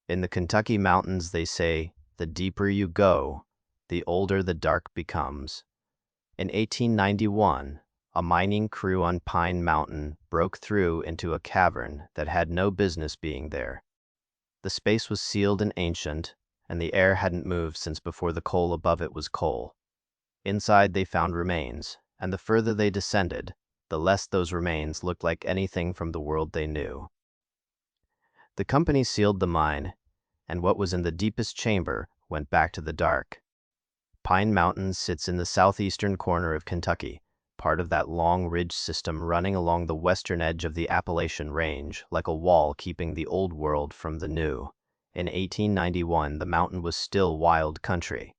In the Kentucky mountains, they say, the deeper you go, the older the dark becomes. In 1891, a mining crew on Pine Mountain broke through into a cavern that had no business being there. The space was sealed and ancient, and the air hadn't moved since before the coal above it was coal. Inside they found remains, and the further they descended, the less those remains looked like anything from the world they knew. The company sealed the mine, and what was in the deepest chamber went back to the dark. Pine Mountain sits in the southeastern corner of Kentucky, part of that long ridge system running along the western edge of the Appalachian Range, like a wall keeping the old world from the new. In 1891, the mountain was still wild country.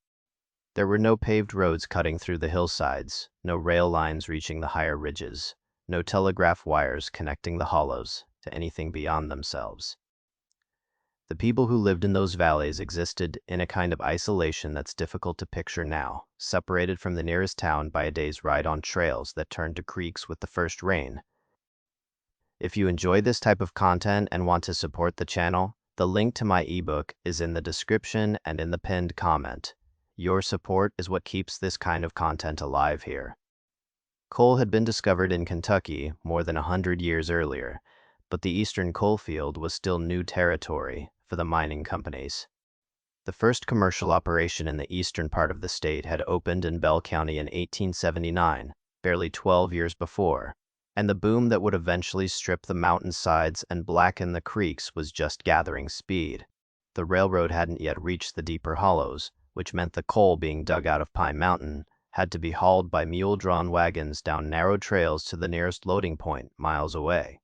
There were no paved roads cutting through the hillsides, no rail lines reaching the higher ridges, no telegraph wires connecting the hollows to anything beyond themselves. The people who lived in those valleys existed in a kind of isolation that's difficult to picture now, separated from the nearest town by a day's ride on trails that turned to creeks with the first rain. If you enjoy this type of content and want to support the channel, the link to my ebook is in the description and in the pinned comment. Your support is what keeps this kind of content alive here. Coal had been discovered in Kentucky more than 100 years earlier, but the eastern coalfield was still new territory for the mining companies. The first commercial operation in the eastern part of the state had opened in Bell County in 1879, barely 12 years before, and the boom that would eventually strip the mountainsides and blacken the creeks was just gathering speed. The railroad hadn't yet reached the deeper hollows, which meant the coal being dug out of Pine Mountain had to be hauled by mule-drawn wagons down narrow trails to the nearest loading point miles away.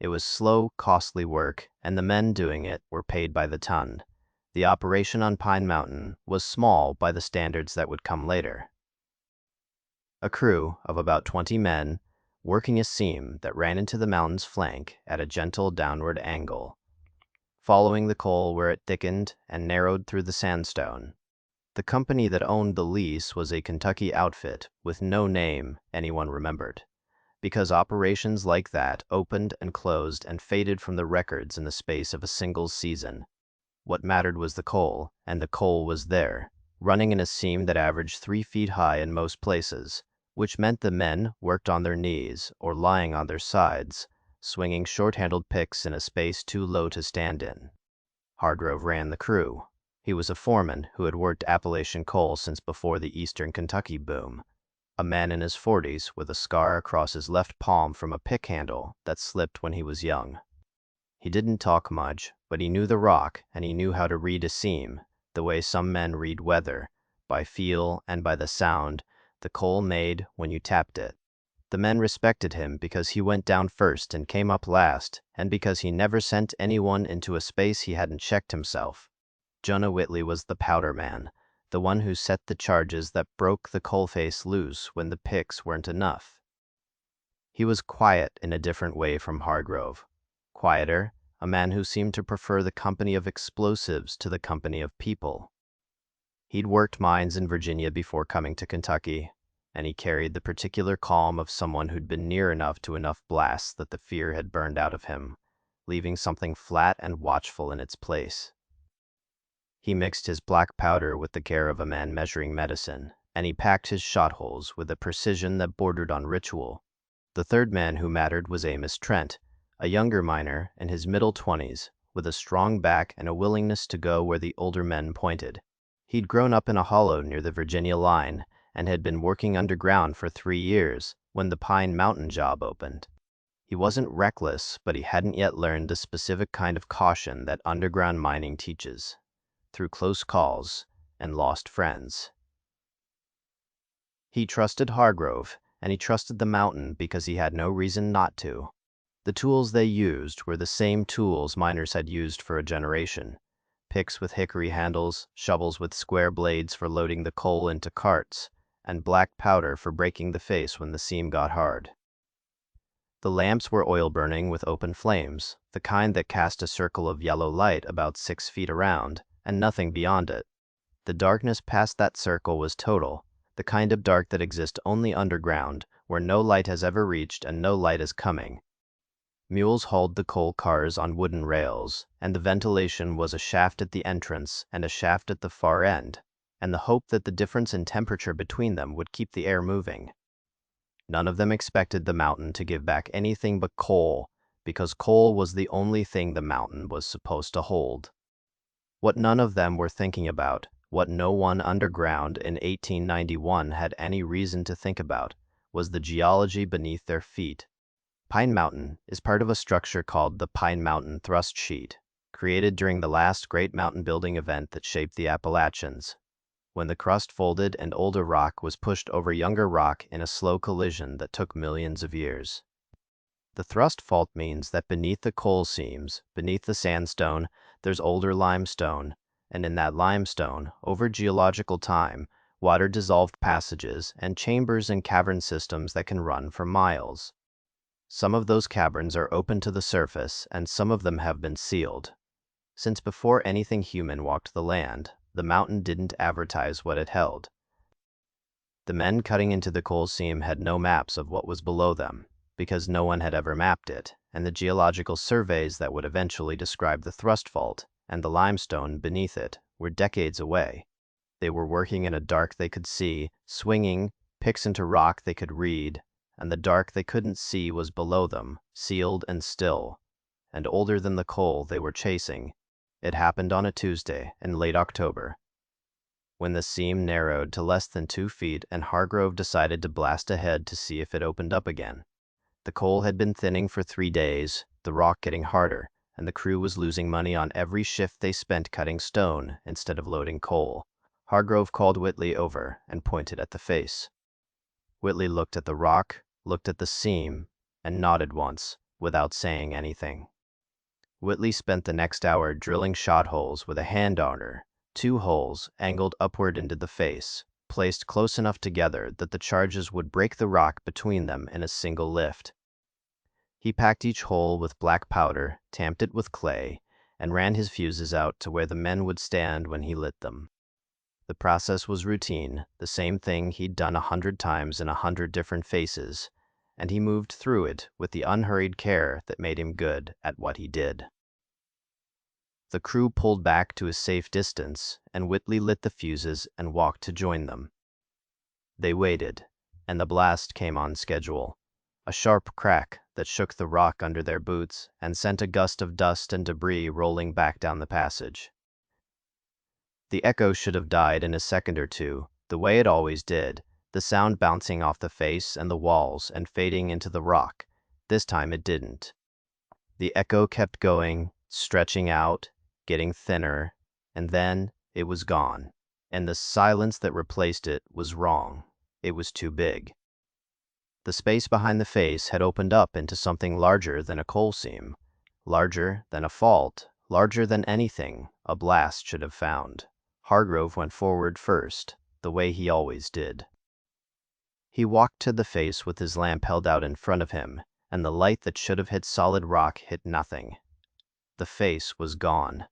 It was slow, costly work, and the men doing it were paid by the ton. The operation on Pine Mountain was small by the standards that would come later. A crew of about 20 men working a seam that ran into the mountain's flank at a gentle downward angle, following the coal where it thickened and narrowed through the sandstone. The company that owned the lease was a Kentucky outfit with no name anyone remembered, because operations like that opened and closed and faded from the records in the space of a single season. What mattered was the coal, and the coal was there, running in a seam that averaged 3 feet high in most places, which meant the men worked on their knees or lying on their sides, swinging short-handled picks in a space too low to stand in. Hargrove ran the crew. He was a foreman who had worked Appalachian coal since before the eastern Kentucky boom. A man in his 40s with a scar across his left palm from a pick handle that slipped when he was young. He didn't talk much, but he knew the rock and he knew how to read a seam, the way some men read weather, by feel and by the sound the coal made when you tapped it. The men respected him because he went down first and came up last, and because he never sent anyone into a space he hadn't checked himself. Jonah Whitley was the powder man, the one who set the charges that broke the coalface loose when the picks weren't enough. He was quiet in a different way from Hargrove. Quieter, a man who seemed to prefer the company of explosives to the company of people. He'd worked mines in Virginia before coming to Kentucky, and he carried the particular calm of someone who'd been near enough to enough blasts that the fear had burned out of him, leaving something flat and watchful in its place. He mixed his black powder with the care of a man measuring medicine, and he packed his shot holes with a precision that bordered on ritual. The third man who mattered was Amos Trent, a younger miner in his middle 20s, with a strong back and a willingness to go where the older men pointed. He'd grown up in a hollow near the Virginia line and had been working underground for 3 years when the Pine Mountain job opened. He wasn't reckless, but he hadn't yet learned the specific kind of caution that underground mining teaches, through close calls and lost friends. He trusted Hargrove, and he trusted the mountain because he had no reason not to. The tools they used were the same tools miners had used for a generation. Picks with hickory handles, shovels with square blades for loading the coal into carts, and black powder for breaking the face when the seam got hard. The lamps were oil-burning with open flames, the kind that cast a circle of yellow light about 6 feet around, and nothing beyond it. The darkness past that circle was total, the kind of dark that exists only underground, where no light has ever reached and no light is coming. Mules hauled the coal cars on wooden rails, and the ventilation was a shaft at the entrance and a shaft at the far end, and the hope that the difference in temperature between them would keep the air moving. None of them expected the mountain to give back anything but coal, because coal was the only thing the mountain was supposed to hold. What none of them were thinking about, what no one underground in 1891 had any reason to think about, was the geology beneath their feet. Pine Mountain is part of a structure called the Pine Mountain Thrust Sheet, created during the last great mountain building event that shaped the Appalachians, when the crust folded and older rock was pushed over younger rock in a slow collision that took millions of years. The thrust fault means that beneath the coal seams, beneath the sandstone, there's older limestone, and in that limestone, over geological time, water dissolved passages and chambers and cavern systems that can run for miles. Some of those caverns are open to the surface, and some of them have been sealed. Since before anything human walked the land, the mountain didn't advertise what it held. The men cutting into the coal seam had no maps of what was below them, because no one had ever mapped it, and the geological surveys that would eventually describe the thrust fault and the limestone beneath it were decades away. They were working in a dark they could see, swinging picks into rock they could read, and the dark they couldn't see was below them, sealed and still, and older than the coal they were chasing. It happened on a Tuesday in late October, when the seam narrowed to less than 2 feet and Hargrove decided to blast ahead to see if it opened up again. The coal had been thinning for 3 days, the rock getting harder, and the crew was losing money on every shift they spent cutting stone instead of loading coal. Hargrove called Whitley over and pointed at the face. Whitley looked at the rock, looked at the seam, and nodded once, without saying anything. Whitley spent the next hour drilling shot holes with a hand auger, 2 holes angled upward into the face, placed close enough together that the charges would break the rock between them in a single lift. He packed each hole with black powder, tamped it with clay, and ran his fuses out to where the men would stand when he lit them. The process was routine, the same thing he'd done 100 times in 100 different faces, and he moved through it with the unhurried care that made him good at what he did. The crew pulled back to a safe distance, and Whitley lit the fuses and walked to join them. They waited, and the blast came on schedule. A sharp crack that shook the rock under their boots and sent a gust of dust and debris rolling back down the passage. The echo should have died in a second or two, the way it always did, the sound bouncing off the face and the walls and fading into the rock. This time it didn't. The echo kept going, stretching out, getting thinner, and then it was gone. And the silence that replaced it was wrong. It was too big. The space behind the face had opened up into something larger than a coal seam, larger than a fault, larger than anything a blast should have found. Hargrove went forward first, the way he always did. He walked to the face with his lamp held out in front of him, and the light that should have hit solid rock hit nothing. The face was gone.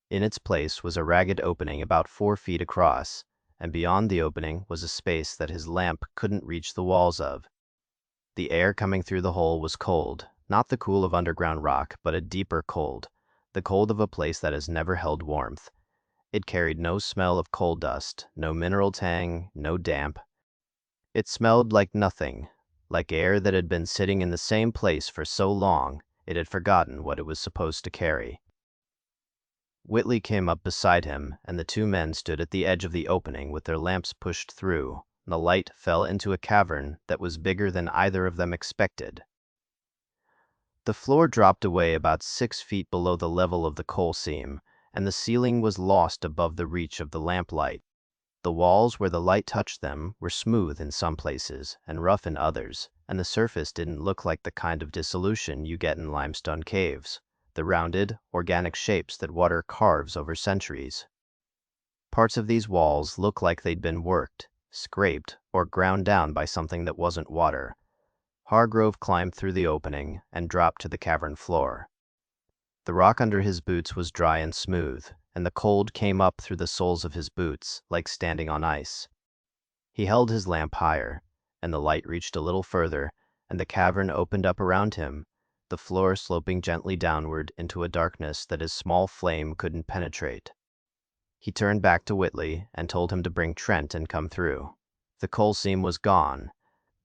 In its place was a ragged opening about 4 feet across, and beyond the opening was a space that his lamp couldn't reach the walls of. The air coming through the hole was cold, not the cool of underground rock, but a deeper cold, the cold of a place that has never held warmth. It carried no smell of coal dust, no mineral tang, no damp. It smelled like nothing, like air that had been sitting in the same place for so long it had forgotten what it was supposed to carry. Whitley came up beside him, and the 2 men stood at the edge of the opening with their lamps pushed through. The light fell into a cavern that was bigger than either of them expected. The floor dropped away about 6 feet below the level of the coal seam, and the ceiling was lost above the reach of the lamplight. The walls where the light touched them were smooth in some places and rough in others, and the surface didn't look like the kind of dissolution you get in limestone caves, the rounded, organic shapes that water carves over centuries. Parts of these walls looked like they'd been worked, scraped, or ground down by something that wasn't water. Hargrove climbed through the opening and dropped to the cavern floor. The rock under his boots was dry and smooth, and the cold came up through the soles of his boots like standing on ice. He held his lamp higher, and the light reached a little further, and the cavern opened up around him, the floor sloping gently downward into a darkness that his small flame couldn't penetrate. He turned back to Whitley and told him to bring Trent and come through. The coal seam was gone,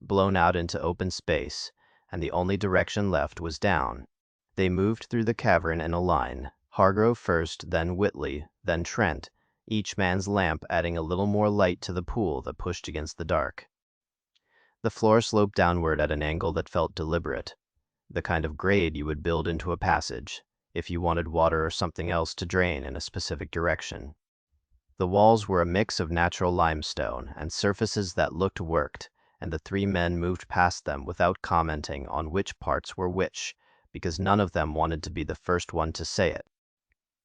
blown out into open space, and the only direction left was down. They moved through the cavern in a line, Hargrove first, then Whitley, then Trent, each man's lamp adding a little more light to the pool that pushed against the dark. The floor sloped downward at an angle that felt deliberate, the kind of grade you would build into a passage if you wanted water or something else to drain in a specific direction. The walls were a mix of natural limestone and surfaces that looked worked, and the three men moved past them without commenting on which parts were which, because none of them wanted to be the first one to say it.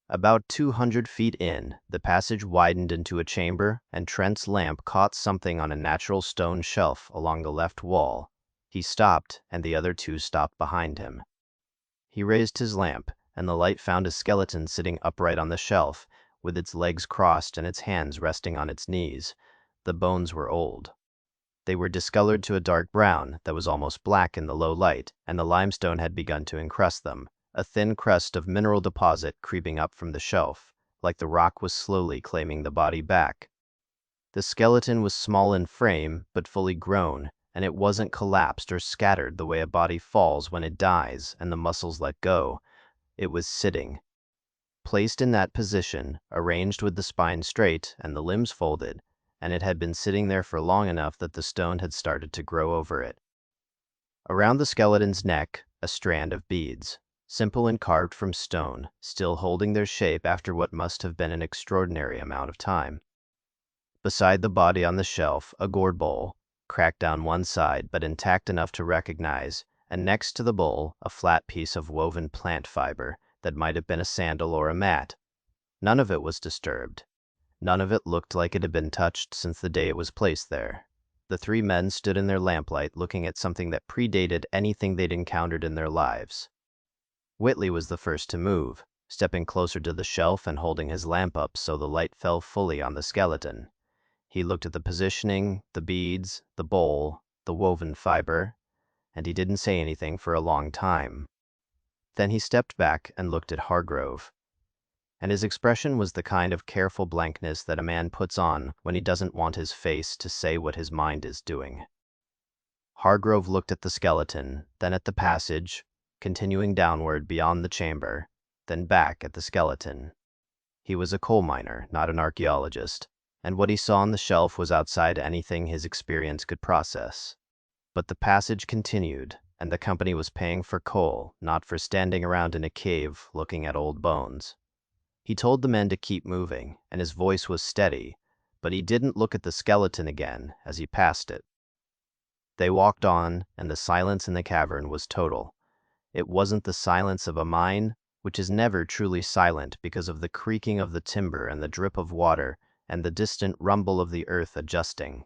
About 200 feet in, the passage widened into a chamber, and Trent's lamp caught something on a natural stone shelf along the left wall. He stopped, and the other two stopped behind him. He raised his lamp, and the light found a skeleton sitting upright on the shelf, with its legs crossed and its hands resting on its knees. The bones were old. They were discolored to a dark brown that was almost black in the low light, and the limestone had begun to encrust them, a thin crust of mineral deposit creeping up from the shelf, like the rock was slowly claiming the body back. The skeleton was small in frame, but fully grown, and it wasn't collapsed or scattered the way a body falls when it dies and the muscles let go. It was sitting. Placed in that position, arranged with the spine straight and the limbs folded, and it had been sitting there for long enough that the stone had started to grow over it. Around the skeleton's neck, a strand of beads, simple and carved from stone, still holding their shape after what must have been an extraordinary amount of time. Beside the body on the shelf, a gourd bowl, cracked down one side but intact enough to recognize, and next to the bowl, a flat piece of woven plant fiber that might have been a sandal or a mat. None of it was disturbed. None of it looked like it had been touched since the day it was placed there. The three men stood in their lamplight looking at something that predated anything they'd encountered in their lives. Whitley was the first to move, stepping closer to the shelf and holding his lamp up so the light fell fully on the skeleton. He looked at the positioning, the beads, the bowl, the woven fiber, and he didn't say anything for a long time. Then he stepped back and looked at Hargrove. And his expression was the kind of careful blankness that a man puts on when he doesn't want his face to say what his mind is doing. Hargrove looked at the skeleton, then at the passage, continuing downward beyond the chamber, then back at the skeleton. He was a coal miner, not an archaeologist, and what he saw on the shelf was outside anything his experience could process. But the passage continued, and the company was paying for coal, not for standing around in a cave looking at old bones. He told the men to keep moving, and his voice was steady, but he didn't look at the skeleton again as he passed it. They walked on, and the silence in the cavern was total. It wasn't the silence of a mine, which is never truly silent because of the creaking of the timber and the drip of water and the distant rumble of the earth adjusting.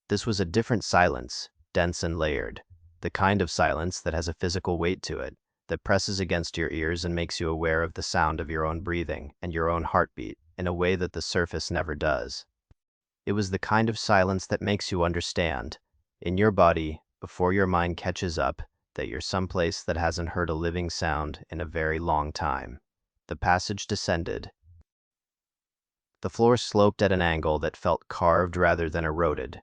This was a different silence, dense and layered, the kind of silence that has a physical weight to it, that presses against your ears and makes you aware of the sound of your own breathing and your own heartbeat in a way that the surface never does. It was the kind of silence that makes you understand, in your body, before your mind catches up, that you're someplace that hasn't heard a living sound in a very long time. The passage descended. The floor sloped at an angle that felt carved rather than eroded,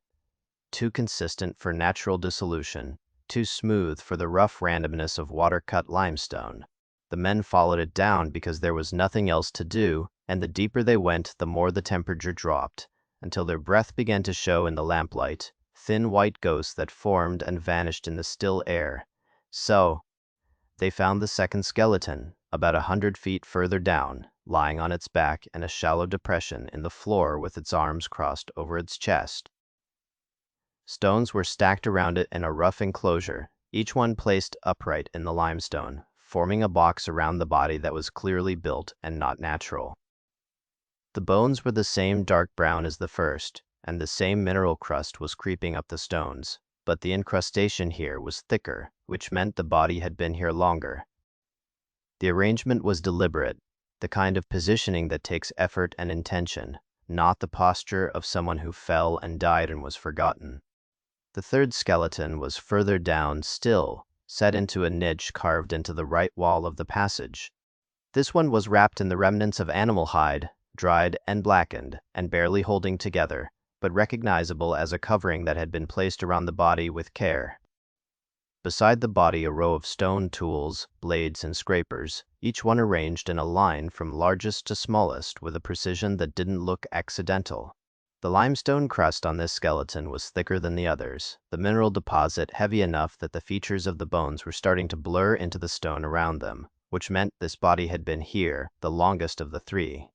too consistent for natural dissolution, too smooth for the rough randomness of water-cut limestone. The men followed it down because there was nothing else to do, and the deeper they went, the more the temperature dropped, until their breath began to show in the lamplight, thin white ghosts that formed and vanished in the still air. So, they found the second skeleton, about 100 feet further down, lying on its back in a shallow depression in the floor with its arms crossed over its chest. Stones were stacked around it in a rough enclosure, each one placed upright in the limestone, forming a box around the body that was clearly built and not natural. The bones were the same dark brown as the first, and the same mineral crust was creeping up the stones, but the incrustation here was thicker, which meant the body had been here longer. The arrangement was deliberate, the kind of positioning that takes effort and intention, not the posture of someone who fell and died and was forgotten. The third skeleton was further down still, set into a niche carved into the right wall of the passage. This one was wrapped in the remnants of animal hide, dried and blackened, and barely holding together, but recognizable as a covering that had been placed around the body with care. Beside the body, a row of stone tools, blades, and scrapers, each one arranged in a line from largest to smallest with a precision that didn't look accidental. The limestone crust on this skeleton was thicker than the others, the mineral deposit heavy enough that the features of the bones were starting to blur into the stone around them, which meant this body had been here the longest of the three.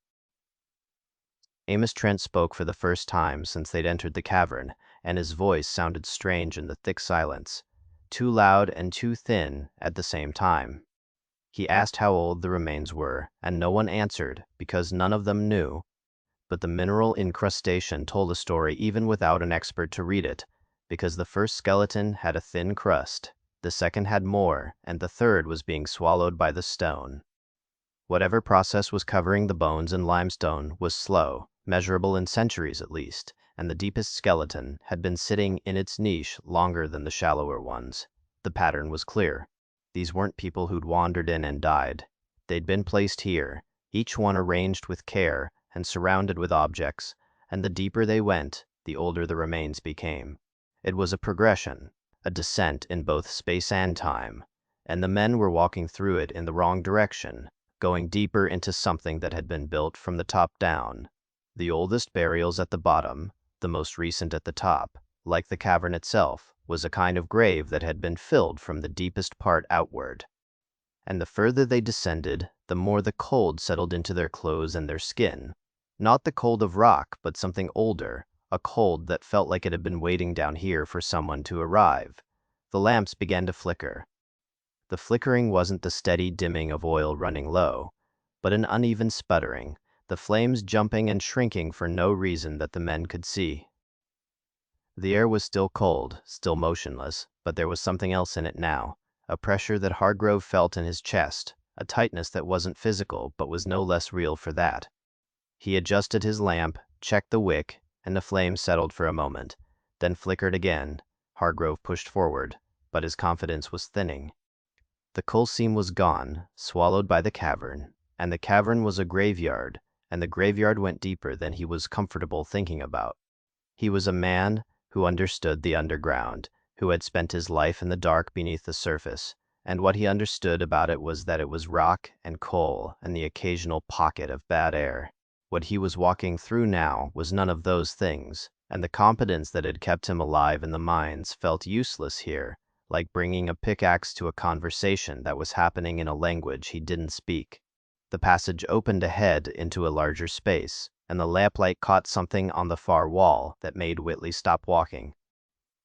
Amos Trent spoke for the first time since they'd entered the cavern, and his voice sounded strange in the thick silence, too loud and too thin at the same time. He asked how old the remains were, and no one answered because none of them knew. But the mineral incrustation told a story even without an expert to read it, because the first skeleton had a thin crust, the second had more, and the third was being swallowed by the stone. Whatever process was covering the bones in limestone was slow, measurable in centuries at least, and the deepest skeleton had been sitting in its niche longer than the shallower ones. The pattern was clear. These weren't people who'd wandered in and died. They'd been placed here, each one arranged with care and surrounded with objects, and the deeper they went, the older the remains became. It was a progression, a descent in both space and time, and the men were walking through it in the wrong direction, going deeper into something that had been built from the top down. The oldest burials at the bottom, the most recent at the top, like the cavern itself, was a kind of grave that had been filled from the deepest part outward. And the further they descended, the more the cold settled into their clothes and their skin. Not the cold of rock, but something older, a cold that felt like it had been waiting down here for someone to arrive. The lamps began to flicker. The flickering wasn't the steady dimming of oil running low, but an uneven sputtering, the flames jumping and shrinking for no reason that the men could see. The air was still cold, still motionless, but there was something else in it now, a pressure that Hargrove felt in his chest, a tightness that wasn't physical but was no less real for that. He adjusted his lamp, checked the wick, and the flame settled for a moment, then flickered again. Hargrove pushed forward, but his confidence was thinning. The coal seam was gone, swallowed by the cavern, and the cavern was a graveyard, and the graveyard went deeper than he was comfortable thinking about. He was a man who understood the underground, who had spent his life in the dark beneath the surface, and what he understood about it was that it was rock and coal and the occasional pocket of bad air. What he was walking through now was none of those things, and the competence that had kept him alive in the mines felt useless here, like bringing a pickaxe to a conversation that was happening in a language he didn't speak. The passage opened ahead into a larger space, and the lamplight caught something on the far wall that made Whitley stop walking.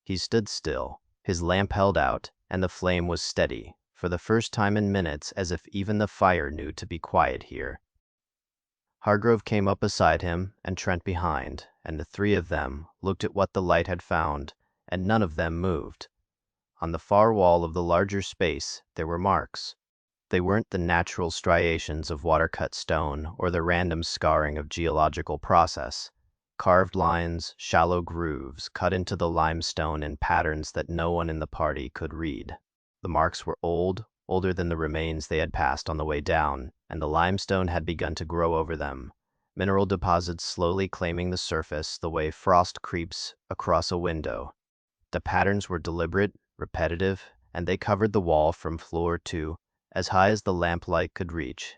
He stood still, his lamp held out, and the flame was steady, for the first time in minutes, as if even the fire knew to be quiet here. Hargrove came up beside him and Trent behind, and the three of them looked at what the light had found, and none of them moved. On the far wall of the larger space there were marks. They weren't the natural striations of water-cut stone or the random scarring of geological process. Carved lines, shallow grooves cut into the limestone in patterns that no one in the party could read. The marks were old, older than the remains they had passed on the way down, and the limestone had begun to grow over them, mineral deposits slowly claiming the surface the way frost creeps across a window. The patterns were deliberate, repetitive, and they covered the wall from floor to as high as the lamplight could reach.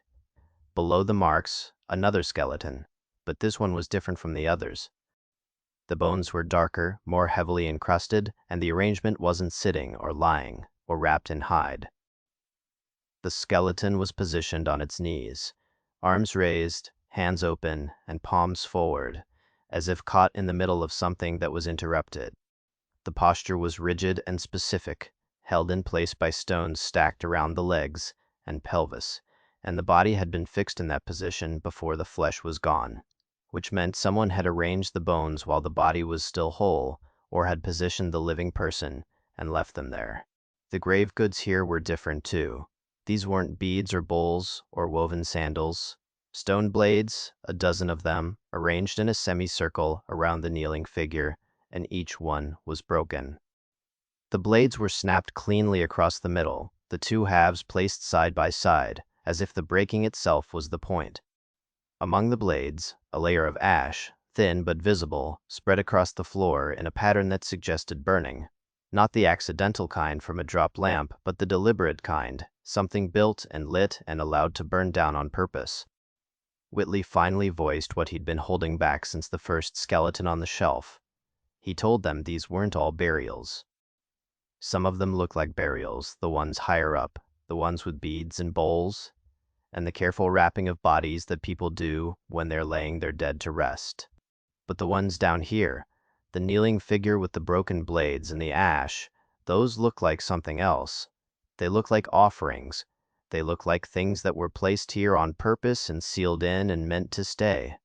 Below the marks, another skeleton, but this one was different from the others. The bones were darker, more heavily encrusted, and the arrangement wasn't sitting or lying or wrapped in hide. The skeleton was positioned on its knees, arms raised, hands open, and palms forward, as if caught in the middle of something that was interrupted. The posture was rigid and specific, held in place by stones stacked around the legs and pelvis, and the body had been fixed in that position before the flesh was gone, which meant someone had arranged the bones while the body was still whole, or had positioned the living person and left them there. The grave goods here were different too. These weren't beads or bowls or woven sandals. Stone blades, a dozen of them, arranged in a semicircle around the kneeling figure, and each one was broken. The blades were snapped cleanly across the middle, the two halves placed side by side, as if the breaking itself was the point. Among the blades, a layer of ash, thin but visible, spread across the floor in a pattern that suggested burning. Not the accidental kind from a dropped lamp, but the deliberate kind, something built and lit and allowed to burn down on purpose. Whitley finally voiced what he'd been holding back since the first skeleton on the shelf. He told them these weren't all burials. Some of them looked like burials, the ones higher up, the ones with beads and bowls, and the careful wrapping of bodies that people do when they're laying their dead to rest. But the ones down here, the kneeling figure with the broken blades and the ash, those look like something else. They look like offerings. They look like things that were placed here on purpose and sealed in and meant to stay.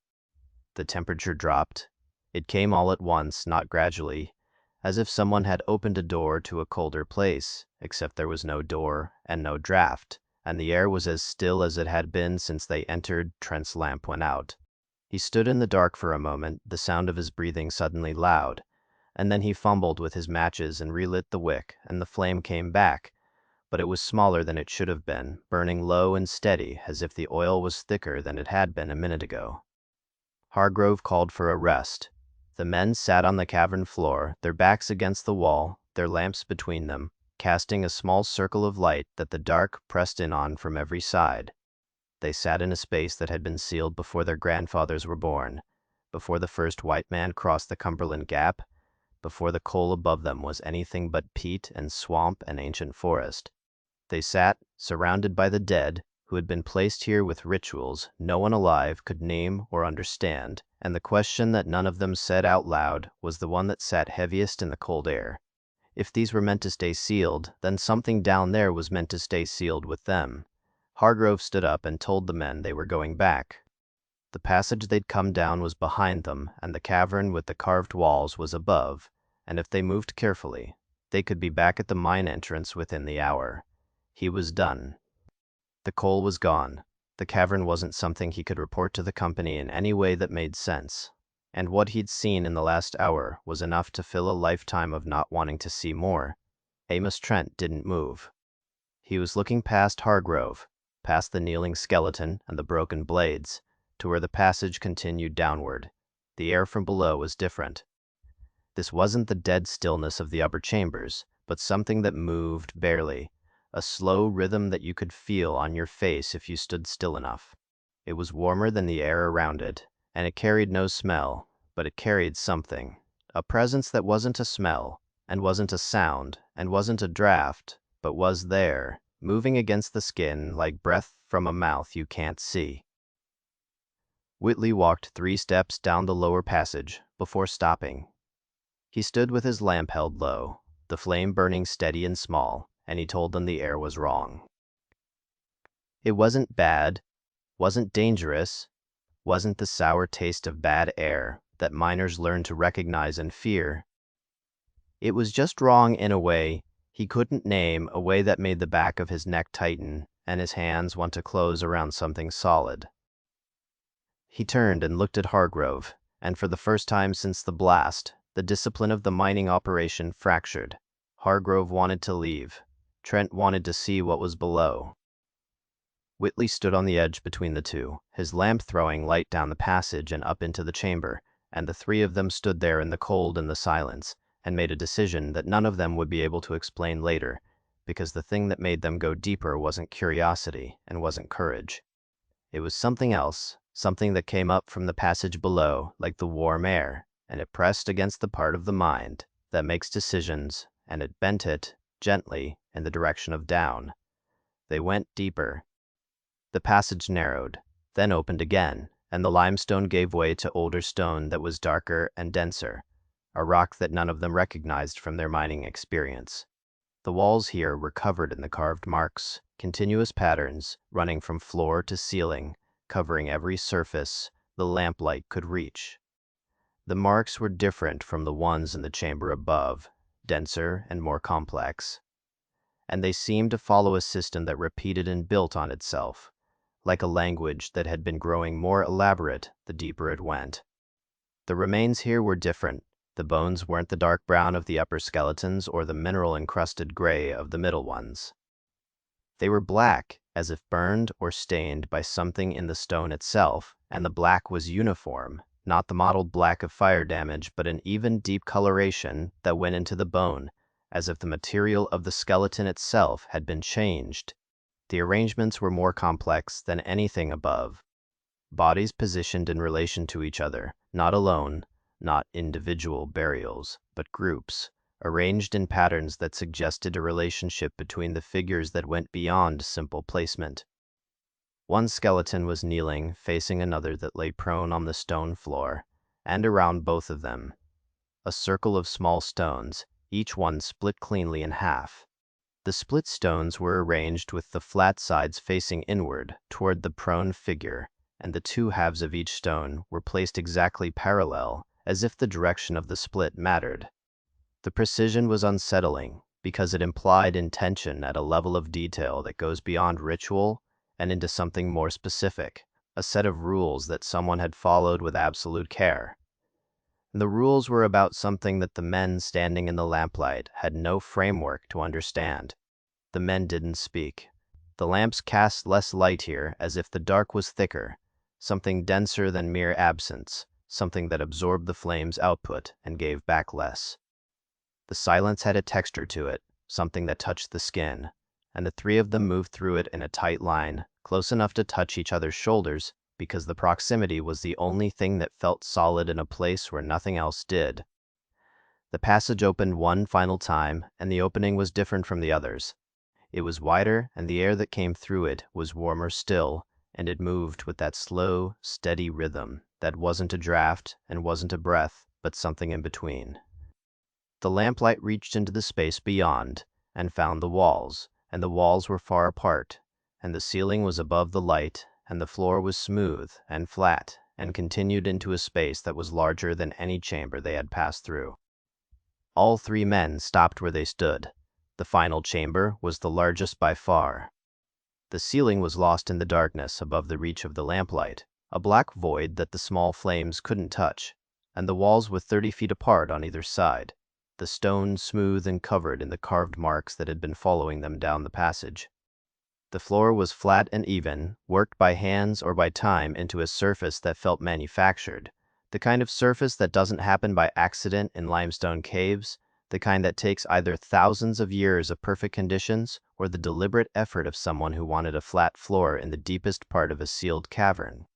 The temperature dropped. It came all at once, not gradually, as if someone had opened a door to a colder place, except there was no door and no draft, and the air was as still as it had been since they entered. Trent's lamp went out. He stood in the dark for a moment, the sound of his breathing suddenly loud, and then he fumbled with his matches and relit the wick, and the flame came back, but it was smaller than it should have been, burning low and steady, as if the oil was thicker than it had been a minute ago. Hargrove called for a rest. The men sat on the cavern floor, their backs against the wall, their lamps between them, casting a small circle of light that the dark pressed in on from every side. They sat in a space that had been sealed before their grandfathers were born, before the first white man crossed the Cumberland Gap, before the coal above them was anything but peat and swamp and ancient forest. They sat, surrounded by the dead, who had been placed here with rituals no one alive could name or understand, and the question that none of them said out loud was the one that sat heaviest in the cold air. If these were meant to stay sealed, then something down there was meant to stay sealed with them. Hargrove stood up and told the men they were going back. The passage they'd come down was behind them, and the cavern with the carved walls was above, and if they moved carefully, they could be back at the mine entrance within the hour. He was done. The coal was gone. The cavern wasn't something he could report to the company in any way that made sense. And what he'd seen in the last hour was enough to fill a lifetime of not wanting to see more. Amos Trent didn't move. He was looking past Hargrove, past the kneeling skeleton and the broken blades, to where the passage continued downward. The air from below was different. This wasn't the dead stillness of the upper chambers, but something that moved barely, a slow rhythm that you could feel on your face if you stood still enough. It was warmer than the air around it, and it carried no smell, but it carried something, a presence that wasn't a smell, and wasn't a sound, and wasn't a draft, but was there, moving against the skin like breath from a mouth you can't see. Whitley walked 3 steps down the lower passage before stopping. He stood with his lamp held low, the flame burning steady and small, and he told them the air was wrong. It wasn't bad, wasn't dangerous, wasn't the sour taste of bad air that miners learn to recognize and fear. It was just wrong in a way he couldn't name, a way that made the back of his neck tighten and his hands want to close around something solid. He turned and looked at Hargrove, and for the first time since the blast, the discipline of the mining operation fractured. Hargrove wanted to leave. Trent wanted to see what was below. Whitley stood on the edge between the two, his lamp throwing light down the passage and up into the chamber, and the 3 of them stood there in the cold and the silence, and made a decision that none of them would be able to explain later, because the thing that made them go deeper wasn't curiosity and wasn't courage. It was something else, something that came up from the passage below like the warm air, and it pressed against the part of the mind that makes decisions, and it bent it, gently, in the direction of down. They went deeper. The passage narrowed, then opened again, and the limestone gave way to older stone that was darker and denser, a rock that none of them recognized from their mining experience. The walls here were covered in the carved marks, continuous patterns running from floor to ceiling, covering every surface the lamplight could reach. The marks were different from the ones in the chamber above, denser and more complex, and they seemed to follow a system that repeated and built on itself, like a language that had been growing more elaborate the deeper it went. The remains here were different. The bones weren't the dark brown of the upper skeletons or the mineral-encrusted gray of the middle ones. They were black, as if burned or stained by something in the stone itself, and the black was uniform, not the mottled black of fire damage, but an even deep coloration that went into the bone, as if the material of the skeleton itself had been changed. The arrangements were more complex than anything above. Bodies positioned in relation to each other, not alone, not individual burials, but groups, arranged in patterns that suggested a relationship between the figures that went beyond simple placement. One skeleton was kneeling, facing another that lay prone on the stone floor, and around both of them, a circle of small stones, each one split cleanly in half. The split stones were arranged with the flat sides facing inward toward the prone figure, and the two halves of each stone were placed exactly parallel, as if the direction of the split mattered. The precision was unsettling, because it implied intention at a level of detail that goes beyond ritual and into something more specific, a set of rules that someone had followed with absolute care. The rules were about something that the men standing in the lamplight had no framework to understand. The men didn't speak. The lamps cast less light here, as if the dark was thicker, something denser than mere absence, something that absorbed the flame's output and gave back less. The silence had a texture to it, something that touched the skin, and the three of them moved through it in a tight line, close enough to touch each other's shoulders, because the proximity was the only thing that felt solid in a place where nothing else did. The passage opened one final time, and the opening was different from the others. It was wider, and the air that came through it was warmer still, and it moved with that slow, steady rhythm that wasn't a draft and wasn't a breath, but something in between. The lamplight reached into the space beyond and found the walls, and the walls were far apart, and the ceiling was above the light, and the floor was smooth and flat, and continued into a space that was larger than any chamber they had passed through. All three men stopped where they stood. The final chamber was the largest by far. The ceiling was lost in the darkness above the reach of the lamplight, a black void that the small flames couldn't touch, and the walls were 30 feet apart on either side, the stone smooth and covered in the carved marks that had been following them down the passage. The floor was flat and even, worked by hands or by time into a surface that felt manufactured, the kind of surface that doesn't happen by accident in limestone caves, the kind that takes either thousands of years of perfect conditions or the deliberate effort of someone who wanted a flat floor in the deepest part of a sealed cavern.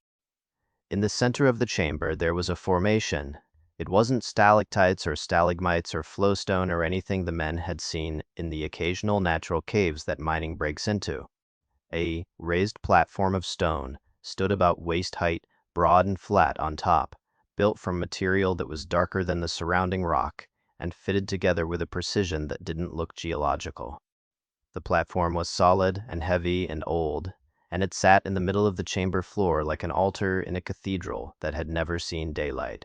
In the center of the chamber there was a formation. It wasn't stalactites or stalagmites or flowstone or anything the men had seen in the occasional natural caves that mining breaks into. A raised platform of stone stood about waist height, broad and flat on top, built from material that was darker than the surrounding rock, and fitted together with a precision that didn't look geological. The platform was solid and heavy and old, and it sat in the middle of the chamber floor like an altar in a cathedral that had never seen daylight.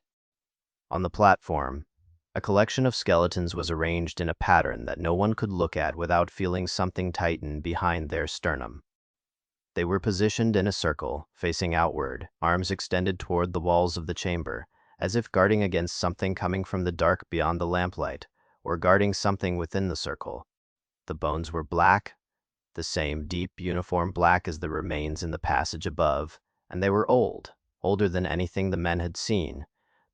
On the platform, a collection of skeletons was arranged in a pattern that no one could look at without feeling something tighten behind their sternum. They were positioned in a circle, facing outward, arms extended toward the walls of the chamber, as if guarding against something coming from the dark beyond the lamplight, or guarding something within the circle. The bones were black, the same deep, uniform black as the remains in the passage above, and they were old, older than anything the men had seen,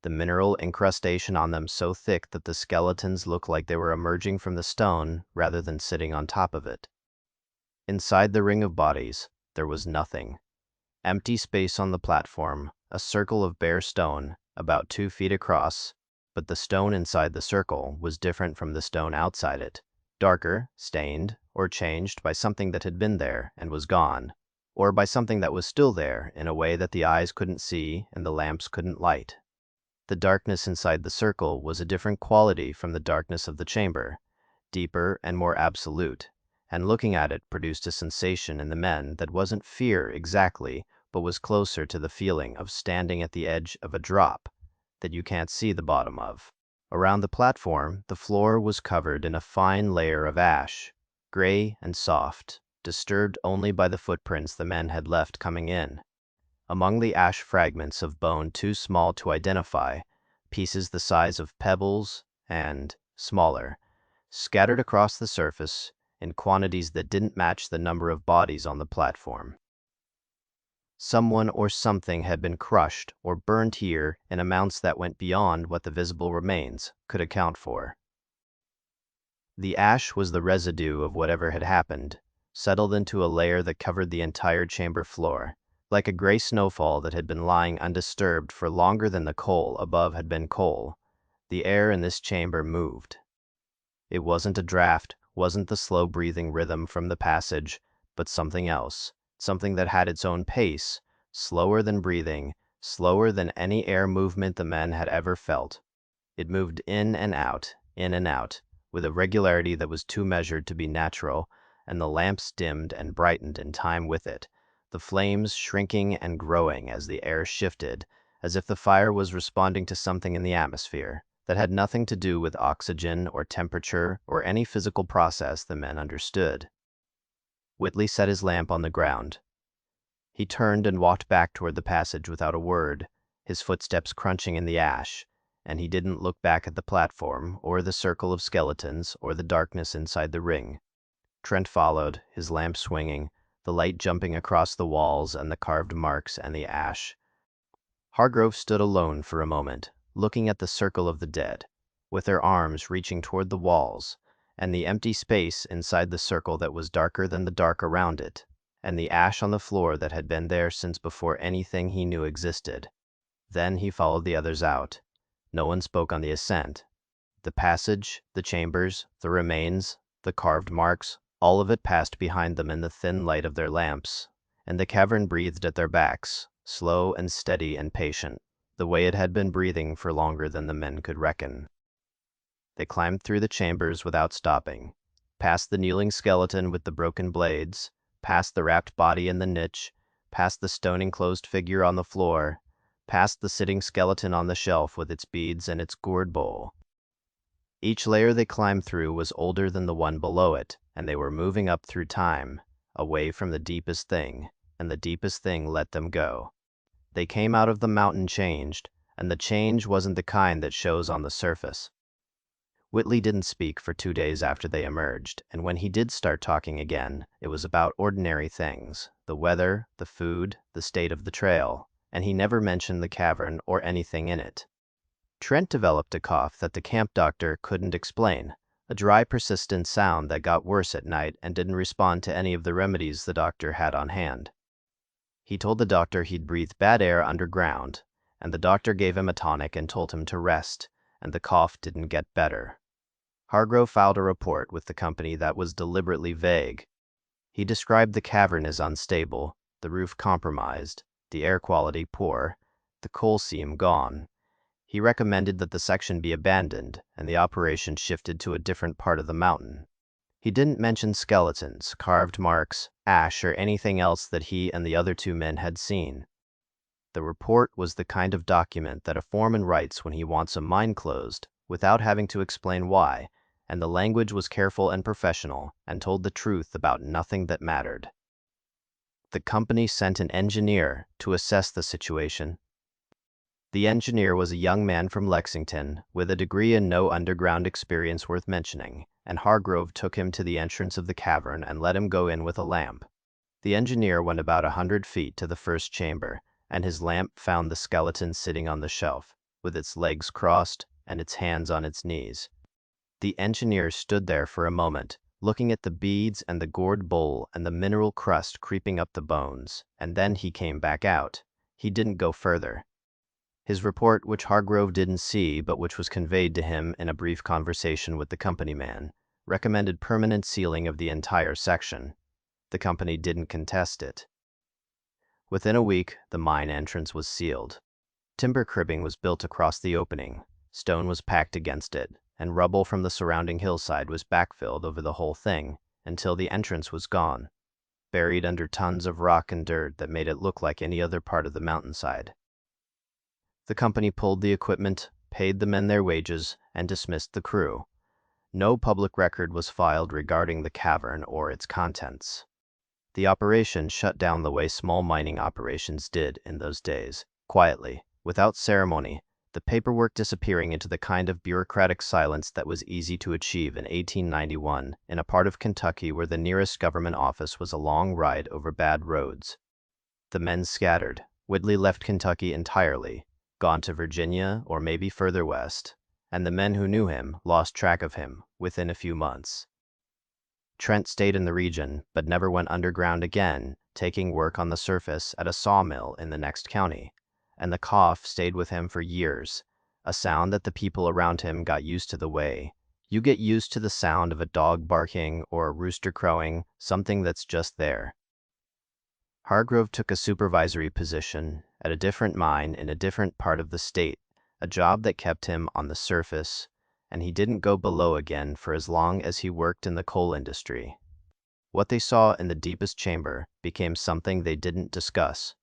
the mineral incrustation on them so thick that the skeletons looked like they were emerging from the stone rather than sitting on top of it. Inside the ring of bodies, there was nothing. Empty space on the platform, a circle of bare stone, about 2 feet across, but the stone inside the circle was different from the stone outside it, darker, stained, or changed by something that had been there and was gone, or by something that was still there in a way that the eyes couldn't see and the lamps couldn't light. The darkness inside the circle was a different quality from the darkness of the chamber, deeper and more absolute, and looking at it produced a sensation in the men that wasn't fear exactly, but was closer to the feeling of standing at the edge of a drop that you can't see the bottom of. Around the platform, the floor was covered in a fine layer of ash, gray and soft, disturbed only by the footprints the men had left coming in. Among the ash fragments of bone too small to identify, pieces the size of pebbles and smaller, scattered across the surface in quantities that didn't match the number of bodies on the platform. Someone or something had been crushed or burned here in amounts that went beyond what the visible remains could account for. The ash was the residue of whatever had happened, settled into a layer that covered the entire chamber floor, like a gray snowfall that had been lying undisturbed for longer than the coal above had been coal. The air in this chamber moved. It wasn't a draft, wasn't the slow breathing rhythm from the passage, but something else, something that had its own pace, slower than breathing, slower than any air movement the men had ever felt. It moved in and out, with a regularity that was too measured to be natural, and the lamps dimmed and brightened in time with it, the flames shrinking and growing as the air shifted, as if the fire was responding to something in the atmosphere that had nothing to do with oxygen or temperature or any physical process the men understood. Whitley set his lamp on the ground. He turned and walked back toward the passage without a word, his footsteps crunching in the ash, and he didn't look back at the platform, or the circle of skeletons, or the darkness inside the ring. Trent followed, his lamp swinging, the light jumping across the walls and the carved marks and the ash. Hargrove stood alone for a moment, looking at the circle of the dead, with their arms reaching toward the walls, and the empty space inside the circle that was darker than the dark around it, and the ash on the floor that had been there since before anything he knew existed. Then he followed the others out. No one spoke on the ascent. The passage, the chambers, the remains, the carved marks, all of it passed behind them in the thin light of their lamps, and the cavern breathed at their backs, slow and steady and patient, the way it had been breathing for longer than the men could reckon. They climbed through the chambers without stopping, past the kneeling skeleton with the broken blades, past the wrapped body in the niche, past the stone-enclosed figure on the floor, past the sitting skeleton on the shelf with its beads and its gourd bowl. Each layer they climbed through was older than the one below it, and they were moving up through time, away from the deepest thing, and the deepest thing let them go. They came out of the mountain changed, and the change wasn't the kind that shows on the surface. Whitley didn't speak for 2 days after they emerged, and when he did start talking again, it was about ordinary things, the weather, the food, the state of the trail, and he never mentioned the cavern or anything in it. Trent developed a cough that the camp doctor couldn't explain, a dry, persistent sound that got worse at night and didn't respond to any of the remedies the doctor had on hand. He told the doctor he'd breathed bad air underground, and the doctor gave him a tonic and told him to rest, and the cough didn't get better. Hargrove filed a report with the company that was deliberately vague. He described the cavern as unstable, the roof compromised, the air quality poor, the coal seam gone. He recommended that the section be abandoned and the operation shifted to a different part of the mountain. He didn't mention skeletons, carved marks, ash, or anything else that he and the other 2 men had seen. The report was the kind of document that a foreman writes when he wants a mine closed, without having to explain why, and the language was careful and professional and told the truth about nothing that mattered. The company sent an engineer to assess the situation. The engineer was a young man from Lexington, with a degree and no underground experience worth mentioning, and Hargrove took him to the entrance of the cavern and let him go in with a lamp. The engineer went about 100 feet to the first chamber, and his lamp found the skeleton sitting on the shelf, with its legs crossed and its hands on its knees. The engineer stood there for a moment, looking at the beads and the gourd bowl and the mineral crust creeping up the bones, and then he came back out. He didn't go further. His report, which Hargrove didn't see but which was conveyed to him in a brief conversation with the company man, recommended permanent sealing of the entire section. The company didn't contest it. Within a week, the mine entrance was sealed. Timber cribbing was built across the opening, stone was packed against it, and rubble from the surrounding hillside was backfilled over the whole thing until the entrance was gone, buried under tons of rock and dirt that made it look like any other part of the mountainside. The company pulled the equipment, paid the men their wages, and dismissed the crew. No public record was filed regarding the cavern or its contents. The operation shut down the way small mining operations did in those days, quietly, without ceremony, the paperwork disappearing into the kind of bureaucratic silence that was easy to achieve in 1891 in a part of Kentucky where the nearest government office was a long ride over bad roads. The men scattered. Whitley left Kentucky entirely, gone to Virginia or maybe further west, and the men who knew him lost track of him within a few months. Trent stayed in the region, but never went underground again, taking work on the surface at a sawmill in the next county, and the cough stayed with him for years, a sound that the people around him got used to the way you get used to the sound of a dog barking or a rooster crowing, something that's just there. Hargrove took a supervisory position at a different mine in a different part of the state, a job that kept him on the surface, and he didn't go below again for as long as he worked in the coal industry. What they saw in the deepest chamber became something they didn't discuss.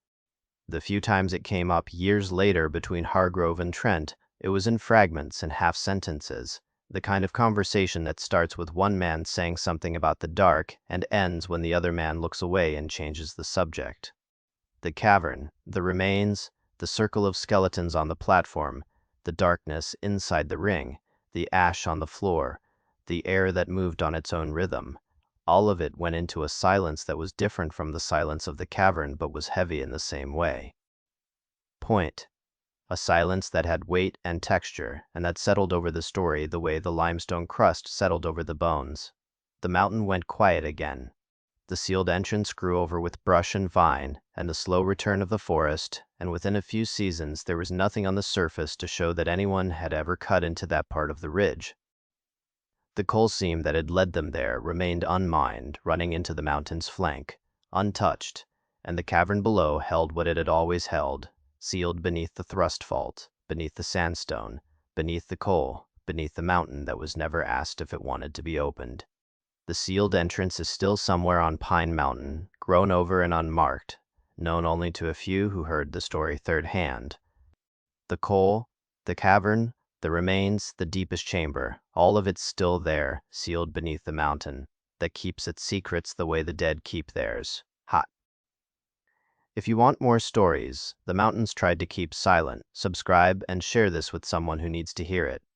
The few times it came up years later between Hargrove and Trent, it was in fragments and half-sentences, the kind of conversation that starts with one man saying something about the dark and ends when the other man looks away and changes the subject. The cavern, the remains, the circle of skeletons on the platform, the darkness inside the ring, the ash on the floor, the air that moved on its own rhythm, all of it went into a silence that was different from the silence of the cavern but was heavy in the same way. Point. A silence that had weight and texture, and that settled over the story the way the limestone crust settled over the bones. The mountain went quiet again. The sealed entrance grew over with brush and vine, and the slow return of the forest, and within a few seasons there was nothing on the surface to show that anyone had ever cut into that part of the ridge. The coal seam that had led them there remained unmined, running into the mountain's flank, untouched, and the cavern below held what it had always held, sealed beneath the thrust fault, beneath the sandstone, beneath the coal, beneath the mountain that was never asked if it wanted to be opened. The sealed entrance is still somewhere on Pine Mountain, grown over and unmarked, known only to a few who heard the story third hand. The coal, the cavern, the remains, the deepest chamber, all of it's still there, sealed beneath the mountain, that keeps its secrets the way the dead keep theirs, hot. If you want more stories the mountains tried to keep silent, subscribe and share this with someone who needs to hear it.